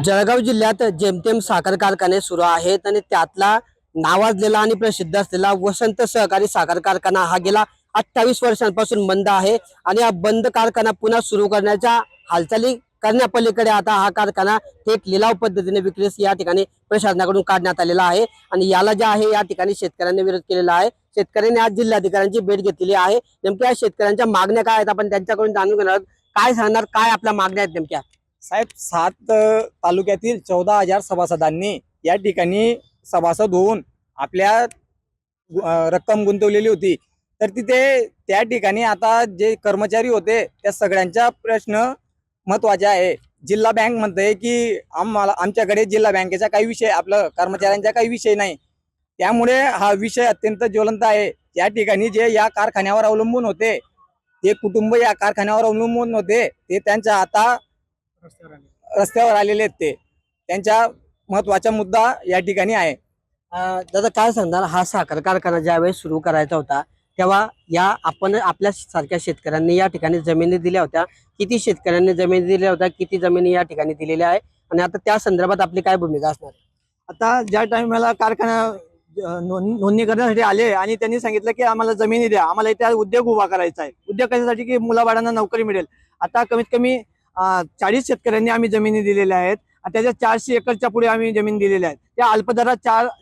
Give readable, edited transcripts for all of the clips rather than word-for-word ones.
जळगाव जिल्ह्यात जेमतेम साखर कारखाने सुरू आहेत आणि त्यातला नावाजलेला आणि प्रसिद्ध असलेला वसंत सहकारी साखर कारखाना हा गेला 28 वर्षांपासून बंद आहे आणि हा बंद कारखाना पुन्हा सुरू करण्याच्या हालचाली करण्यापलीकडे आता हा कारखाना थेट लिलाव पद्धतीने विक्रीस या ठिकाणी प्रशासनाकडून काढण्यात आलेला आहे आणि याला जे आहे या ठिकाणी शेतकऱ्यांनी विरोध केलेला आहे। शेतकऱ्यांनी आज जिल्हाधिकाऱ्यांची भेट घेतलेली आहे। नेमक्या शेतकऱ्यांच्या मागण्या काय आहेत आपण त्यांच्याकडून जाणून घेणार आहोत। काय सांगणार, काय आपल्या मागण्या आहेत नेमक्या? साहेब, 7 तालुक्यातील 14,000 सभासदांनी या ठिकाणी सभासद होऊन आपल्या रक्कम गुंतवलेली होती। तर तिथे त्या ठिकाणी आता जे कर्मचारी होते त्या सगळ्यांचा प्रश्न महत्वाचा आहे। जिल्हा बँक म्हणते की आमच्याकडे जिल्हा बँकेचा काही विषय, आपलं कर्मचाऱ्यांचा काही विषय नाही, त्यामुळे हा विषय अत्यंत ज्वलंत आहे। त्या ठिकाणी जे या कारखान्यावर अवलंबून होते, ते कुटुंब या कारखान्यावर अवलंबून होते, ते त्यांच्या आता रस्त्यावर आलेले आहेत। ते त्यांचा महत्वाचा मुद्दा या ठिकाणी आहे। दादा काय सांगणार, हा साखर कारखाना ज्यावेळेस सुरू करायचा होता तेव्हा या आपण आपल्या सारख्या शेतकऱ्यांनी या ठिकाणी जमिनी दिल्या होत्या, किती शेतकऱ्यांनी जमिनी दिल्या होत्या, किती जमिनी या ठिकाणी दिलेल्या आहे आणि आता त्या संदर्भात आपली काय भूमिका असणार? आता ज्या टाइमला कारखाना नोंदणी करण्यासाठी आले आणि त्यांनी सांगितलं की आम्हाला जमिनी द्या, आम्हाला इथे उद्योग उभा करायचा आहे। उद्योग कशासाठी? की मुलाबाळांना नोकरी मिळेल। आता कमीत कमी 40 शेतकऱ्यांनी आम्ही जमिनी दिलेल्या आहेत आणि त्याच्या 400 एकरच्या पुढे आम्ही जमीन दिलेल्या आहेत। त्या अल्पदरात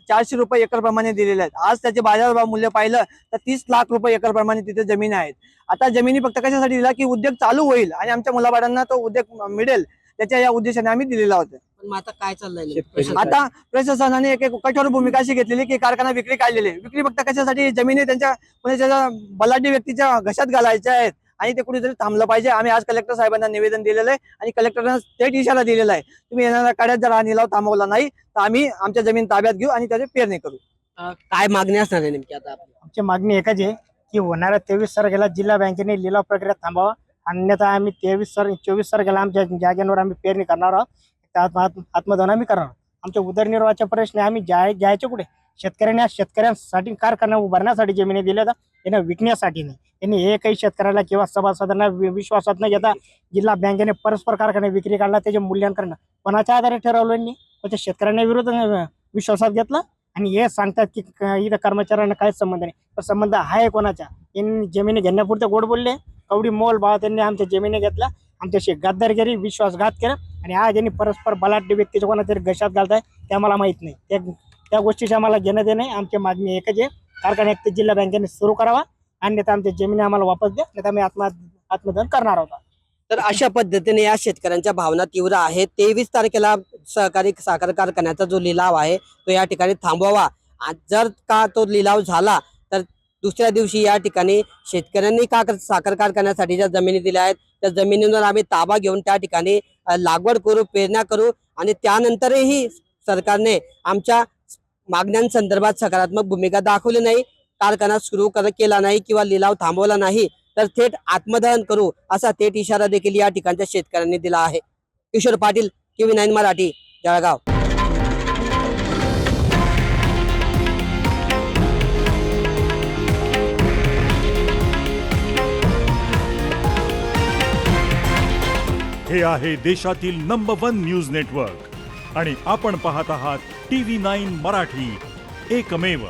400 रुपये एकर प्रमाणे दिलेल्या आहेत। आज त्याचे बाजारभाव मूल्य पाहिलं तर 30 लाख रुपये एकर प्रमाणे तिथे जमीन आहेत। आता जमिनी फक्त कशासाठी दिला? की उद्योग चालू होईल आणि आमच्या मुलाबाळांना तो उद्योग मिळेल, त्याच्या या उद्देशाने आम्ही दिलेला होता। पण आता काय चाललंय? आता प्रशासनाने एक कठोर भूमिका अशी घेतलेली की कारखाना विक्री काढलेली आहे। विक्री फक्त कशासाठी? जमिनी त्यांच्या कोणाच्या बलाढ्य व्यक्तीच्या घशात घालायच्या आहेत आणि ते कुठेतरी थांबलं पाहिजे। आम्ही आज कलेक्टर साहेबांना निवेदन दिलेलं आहे आणि कलेक्टरने थेट इशारा दिलेला आहे, तुम्ही येणाऱ्या काळात जर हा निलाव थांबवला नाही तर आम्ही आमच्या जमीन ताब्यात घेऊ आणि त्याची पेरणी करू। काय मागणी असणार आहे नेमकी आता आपली? आमची मागणी एकच आहे की होणाऱ्या 23 तारखेला जिल्हा बँकेने लिलाव प्रक्रिया थांबावा, अन्यथा आम्ही 24 तारखेला आमच्या जागेवर आम्ही पेरणी करणार आहोत। त्यात आत्मदान आम्ही करणार आहोत। आमच्या उदरनिर्वाहाच्या प्रश्न आम्ही घ्यायचे कुठे? शेतकऱ्यांसाठी कारखाना उभारण्यासाठी जमिनी दिल्या, त्यांना विकण्यासाठी नाही। त्यांनी एकही शेतकऱ्याला किंवा सभासदांना विश्वासात न घेता जिल्हा बँकेने परस्पर कारखाना विक्री काढला, त्याचे मूल्यांकन कोणाच्या आधारे ठरवलं? यांनी त्या शेतकऱ्यांना विरोध विश्वासात घेतला आणि हे सांगतात की इथं कर्मचाऱ्यांना काहीच संबंध नाही। पण संबंध आहे कोणाच्या? यांनी जमिनी घेण्यापुरते गोड बोलले, कवडी मोल भाव त्यांनी आमच्या जमिनी घेतला, आमच्याशी गद्दारगिरी विश्वासघात केला आणि आज यांनी परस्पर बलाढ्य व्यक्तीच्या कोणातरी घशात घालताय ते आम्हाला माहित नाही। त्या गोष्टीची आम्हाला घेणं देणं आहे। आमची मागणी एकच आहे, कारखाना एक जिल्हा बँकेने सुरू करावा, अन्यथा आमच्या जमिनी आम्हाला वापस द्या, नाही तर आम्ही आत्मदान करणार आहोत। तर अशा पद्धतीने या शेतकऱ्यांच्या भावना तीव्र आहेत। 23 तारखेला सहकारी साखर कारखान्याचा जो लिलाव आहे तो या ठिकाणी थांबवावा। जर का तो लिलाव झाला तर दुसऱ्या दिवशी या ठिकाणी शेतकऱ्यांनी साखर कारखान्यासाठी ज्या जमिनी दिल्या आहेत त्या जमिनींवर आम्ही ताबा घेऊन त्या ठिकाणी लागवड करू, पेरण्या करू आणि त्यानंतरही सरकारने आमच्या मागण्यांसंदर्भात सकारात्मक भूमिका दाखवली नाही, कारखाना सुरू केला नाही किंवा लिलाव थांबवला नाही तर थेट आत्मदहन करू असा थेट इशारा देखील या ठिकाणच्या शेतकऱ्यांनी दिला आहे। किशोर पाटील, TV9 मराठी, जळगाव। हे आहे देशातील नंबर 1 न्यूज नेटवर्क आणि आपण पाहत आहात TV9 मराठी, एकमेव।